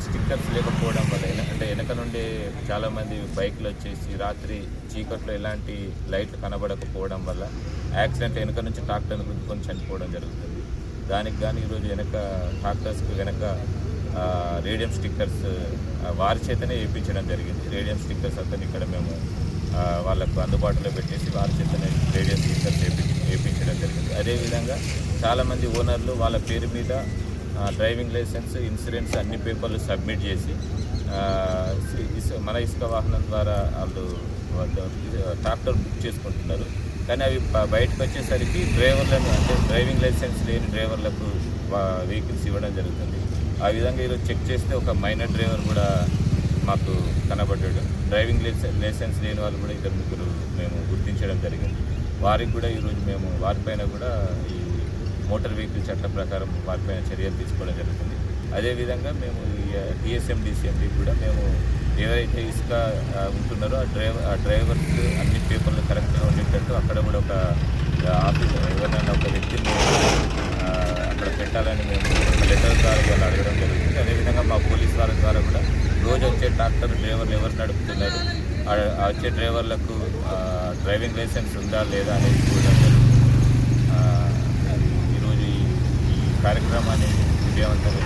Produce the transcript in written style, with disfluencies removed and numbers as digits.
Stickers లేకపోవడం వల్ల అంటే వెనక నుండి చాలామంది బైక్లు వచ్చేసి రాత్రి చీకట్లో ఎలాంటి లైట్లు కనబడకపోవడం వల్ల యాక్సిడెంట్ వెనక నుంచి ట్రాక్టర్ని గుద్దుకొని చనిపోవడం జరుగుతుంది. దానికి కానీ ఈరోజు వెనక ట్రాక్టర్స్కి వెనక రేడియం స్టిక్కర్స్ వారి చేతనే వేయించడం జరిగింది. రేడియం స్టిక్కర్స్ అతను ఇక్కడ మేము వాళ్ళకు అందుబాటులో పెట్టేసి వారి చేతనే రేడియం స్టిక్కర్స్ వేయించడం జరిగింది. అదేవిధంగా చాలామంది ఓనర్లు వాళ్ళ పేరు మీద డ్రైవింగ్ లైసెన్స్, ఇన్సూరెన్స్ అన్ని పేపర్లు సబ్మిట్ చేసి మన ఇసుక వాహనం ద్వారా వాళ్ళు ట్రాక్టర్ బుక్ చేసుకుంటున్నారు. కానీ అవి బయటకు వచ్చేసరికి డ్రైవర్లను అంటే డ్రైవింగ్ లైసెన్స్ లేని డ్రైవర్లకు వెహికల్స్ ఇవ్వడం జరుగుతుంది. ఆ విధంగా ఈరోజు చెక్ చేస్తే ఒక మైనర్ డ్రైవర్ కూడా మాకు కనబడ్డాడు. డ్రైవింగ్ లైసెన్స్ లేని వాళ్ళు కూడా ఇద్దరు ముగ్గురు మేము గుర్తించడం జరిగింది. వారికి కూడా ఈరోజు మేము వారిపైన కూడా ఈ మోటార్ వెహికల్ చట్టం ప్రకారం వారిపైన చర్యలు తీసుకోవడం జరుగుతుంది. అదేవిధంగా మేము టీఎస్ఎండిసిఎండి కూడా మేము ఎవరైతే ఇసుక ఉంటున్నారో ఆ డ్రైవర్స్ అన్ని పేపర్లు కరెక్ట్గా ఉండేటట్టు అక్కడ కూడా ఒక ఆఫీసర్ ఎవరైనా ఒక వ్యక్తిని అక్కడ పెట్టాలని మేము లెటర్ ద్వారా వాళ్ళు అడగడం జరుగుతుంది. అదేవిధంగా మా పోలీస్ వాళ్ళ ద్వారా కూడా రోజు వచ్చే ట్రాక్టర్ డ్రైవర్లు ఎవరు నడుపుతున్నారు, వచ్చే డ్రైవర్లకు డ్రైవింగ్ లైసెన్స్ ఉందా లేదా అనేది చూడడం జరుగుతుంది. ఈరోజు ఈ కార్యక్రమాన్ని విజయవంతంగా